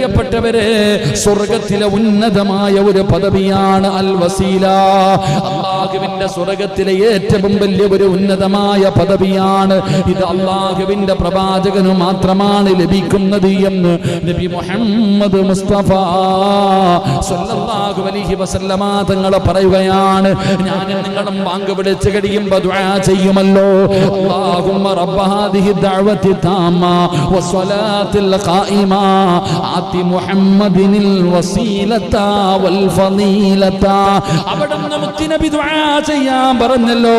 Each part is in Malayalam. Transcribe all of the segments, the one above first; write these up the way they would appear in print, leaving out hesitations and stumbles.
പ്രിയപ്പെട്ടവരെ, സ്വർഗത്തിലെ ഉന്നതമായ ഒരു പദവിയാണ് അൽ വസീല. അല്ലാഹുവിന്റെ സ്വർഗത്തിലെ ഏറ്റവും വലിയ ഒരു ഉന്നതമായ പദവിയാണ് ഇത്. അല്ലാഹുവിന്റെ പ്രവാചകന് മാത്രമാണ് ലഭിക്കുന്നത് എന്ന് നബി മുഹമ്മദ് മുസ്തഫ സ്വല്ലല്ലാഹു അലൈഹി വസല്ലമ തങ്ങൾ പറയുകയാണ്. ഞാൻ നിങ്ങളും ബാങ്ക് വിളിച്ച് കഴിയുമ്പോൾ ദുആ ചെയ്യുമല്ലോ, അല്ലാഹുമ്മ റബ്ബ ഹാദിഹി ദഅവതി താമ വസ്സലാത്തിൽ ഖായിമ ആതി മുഹമ്മദിനിൽ വസീലത വൽ ഫളീലത. അവിടുന്ന് മുത്തുനബി ദുആ ചെയ്യാൻ പറഞ്ഞല്ലോ.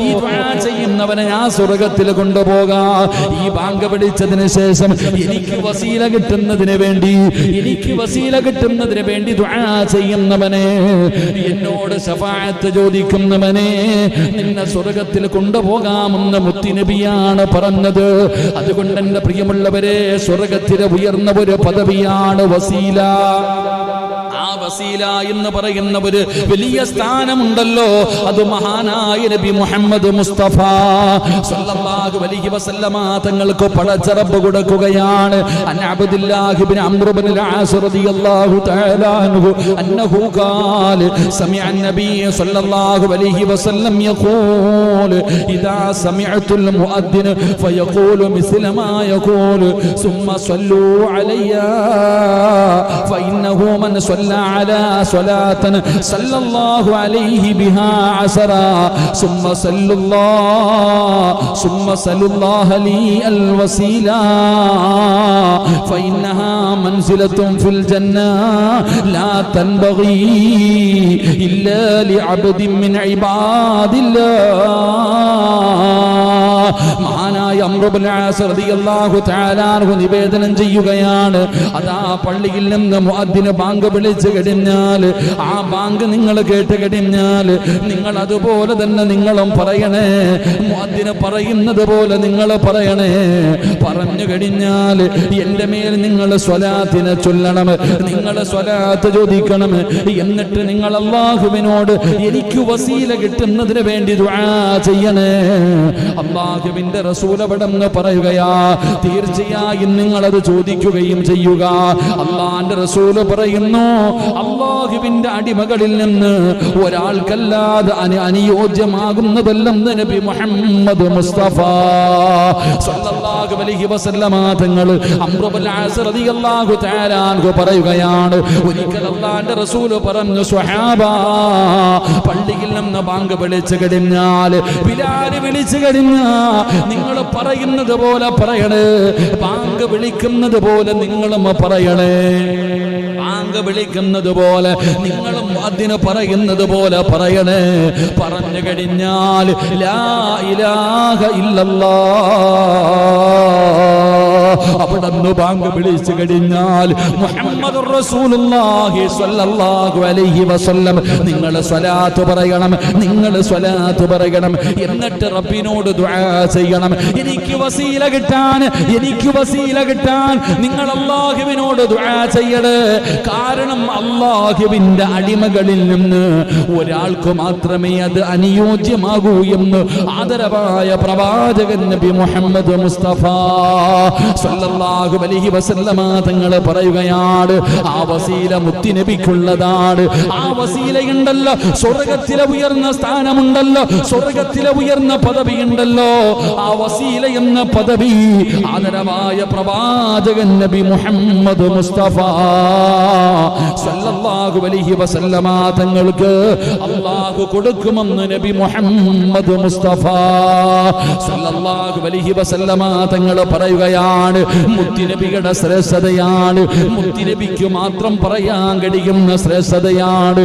ഈ ദുആ ചെയ്യുന്നവനെ ഞാൻ സ്വർഗ്ഗത്തിൽ കൊണ്ടുപോകാം. ഈ ബാങ്ക് വിളിച്ചതിന് ശേഷം എനിക്ക് വസീല കിട്ടുന്നതിന് വേണ്ടി ദുആ ചെയ്യുന്നവനെ, എന്നോട് ശഫാഅത്ത് ചോദിക്കുന്നവനെ നിന്നെ സ്വർഗ്ഗത്തിൽ കൊണ്ടുപോകാമെന്ന് മുത്തുനബിയാണ് പറഞ്ഞത്. അതുകൊണ്ട് എന്റെ പ്രിയമുള്ളവരെ, സ്വർഗ്ഗത്തിലെ ഉയർന്ന ഒരു പദവിയാണ് വസീല. ആ വസീല എന്ന് പറയുന്ന ഒരു വലിയ സ്ഥാനമുണ്ടല്ലോ, അത് മഹാനായ നബി മുഹമ്മദ് മുസ്തഫ സ്വല്ലല്ലാഹു അലൈഹി വസല്ലമ തങ്ങൾക്ക് പടച്ച റബ്ബ് കൊടുക്കുകയാണ്. അൻ അബ്ദുല്ലാഹി ഇബ്നു അംർ ഇബ്നുൽ ആസ് റളിയല്ലാഹു തആല അൻഹു അന്നഹു ഖാല സമിഅ അൻ-നബി സ്വല്ലല്ലാഹു അലൈഹി വസല്ലം യഖൂൽ ഇദാ സമിഅതുൽ മുഅദ്ദിൻ ഫയഖൂലു മിസ്ല മാ യഖൂൽ സുമ്മ സ്വല്ലു അലയ്യ ഫഇന്നഹു മൻ صلى على صلاة صلى الله عليه بها عشرا ثم صلوا الله لي الوسيلة فإنها منزلة في الجنة لا تنبغي إلا لعبد من عباد الله. മഹാനായ അംർ ഇബ്നു ആസ് റളിയല്ലാഹു തആല അൻഹു നിവേദനം ചെയ്യുകയാണ്, അതാ പള്ളിയിൽ നിന്ന് മുഅദ്ദിന് ബാങ്ക് വിളിച്ചു കഴിഞ്ഞാൽ, ആ ബാങ്ക് നിങ്ങൾ കേട്ട് കഴിഞ്ഞാൽ നിങ്ങൾ അതുപോലെ തന്നെ നിങ്ങളും പറയണേ. മുഅദ്ദിന് പറയുന്നത് പോലെ നിങ്ങൾ പറയണേ. പറഞ്ഞു കഴിഞ്ഞാൽ എൻ്റെ മേൽ നിങ്ങൾ സ്വലാത്തിനെ ചൊല്ലണം, നിങ്ങൾ സ്വലാത്ത് ചോദിക്കണം. എന്നിട്ട് നിങ്ങൾ അല്ലാഹുവിനോട് എനിക്ക് വസീല കിട്ടുന്നതിന് വേണ്ടി ദുആ ചെയ്യണേ. അല്ലാഹുവിന്റെ റസൂൽ അവിടെന്ന് പറയുകയാ, തീർച്ചയായും നിങ്ങൾ അത് ചോദിക്കുകയും ചെയ്യുക. അല്ലാഹുവിന്റെ റസൂൽ പറയുന്നു, അല്ലാഹുവിന്റെ അടിമകളിൽ നിന്ന് ഒരാൾക്കല്ലാതെ അനുയോജ്യമാകുന്നതെല്ലാം നബി മുഹമ്മദ് മുസ്തഫ സ്വല്ലല്ലാഹു അലൈഹി വസല്ലമ തങ്ങൾ അംർ ഇബ്നു ആസ് റളിയല്ലാഹു തആല അൻഹു പറയുകയാണ്, ഒരിക്കൽ അല്ലാഹുവിന്റെ റസൂൽ പറഞ്ഞു, സ്വഹാബ, പള്ളിയിൽ നിന്ന് ബാങ്ക് വിളിച്ചു കഴിഞ്ഞാൽ, ബിലാൽ വിളിച്ചു കഴിഞ്ഞാൽ നിങ്ങൾ പറയുന്നത് പോലെ പറയണേ. ബാങ്ക് വിളിക്കുന്നത് പോലെ നിങ്ങളും പറയണേ. ബാങ്ക് വിളിക്കുന്നത് പോലെ നിങ്ങളും അതിന് പറയുന്നത് പോലെ പറയണേ. പറഞ്ഞു കഴിഞ്ഞാൽ ലാ ഇലാഹ ഇല്ലല്ലാഹ്, അവിടുന്ന് ബാങ്ക് വിളിച്ചു കഴിഞ്ഞാൽ മുഹമ്മദുർ റസൂലുള്ളാഹി സ്വല്ലല്ലാഹു അലൈഹി വസല്ലം നിങ്ങൾ സ്വലാത്ത് പറയണം, നിങ്ങൾ സ്വലാത്ത് പറയണം. എന്നിട്ട് റബ്ബിനോട് ദുആ ചെയ്യണം. എനിക്ക് വസീല കിട്ടാൻ നിങ്ങൾ അല്ലാഹുവിനോട് ദുആ ചെയ്യണേ. കാരണം അല്ലാഹുവിന്റെ അടിമകളിൽ നിന്ന് ഒരാൾക്ക് മാത്രമേ അത് അനുയോജ്യമാകൂ എന്ന് ആദരവായ പ്രവാചകൻ നബി മുഹമ്മദ് മുസ്തഫ സ്വല്ലല്ലാഹു അലൈഹി വസല്ലമ തങ്ങൾ പറയുകയാണ്, ആ വസീല മുത്തുനബിക്കുള്ളതാണ്. ആ വസീലയുണ്ടല്ലോ, സ്വർഗ്ഗത്തിലെ ഉയർന്ന സ്ഥാനമുണ്ടല്ലോ, സ്വർഗ്ഗത്തിലെ ഉയർന്ന പദവിയുണ്ടല്ലോ. ആ വസീല എന്ന പദവി ആദരവായ പ്രവാചകൻ നബി മുഹമ്മദ് മുസ്തഫ സ്വല്ലല്ലാഹു അലൈഹി വസല്ലമ തങ്ങൾക്ക് അല്ലാഹു കൊടുക്കുമെന്ന് നബി മുഹമ്മദ് മുസ്തഫ സ്വല്ലല്ലാഹു അലൈഹി വസല്ലമ തങ്ങൾ പറയുകയാണ്. മുത്തുനബിയുടെ ശ്രേഷ്ഠതയാണ്, മുത്തുനബിക്ക് മാത്രം പറയാൻ കഴിയുന്ന ശ്രേഷ്ഠതയാണ്.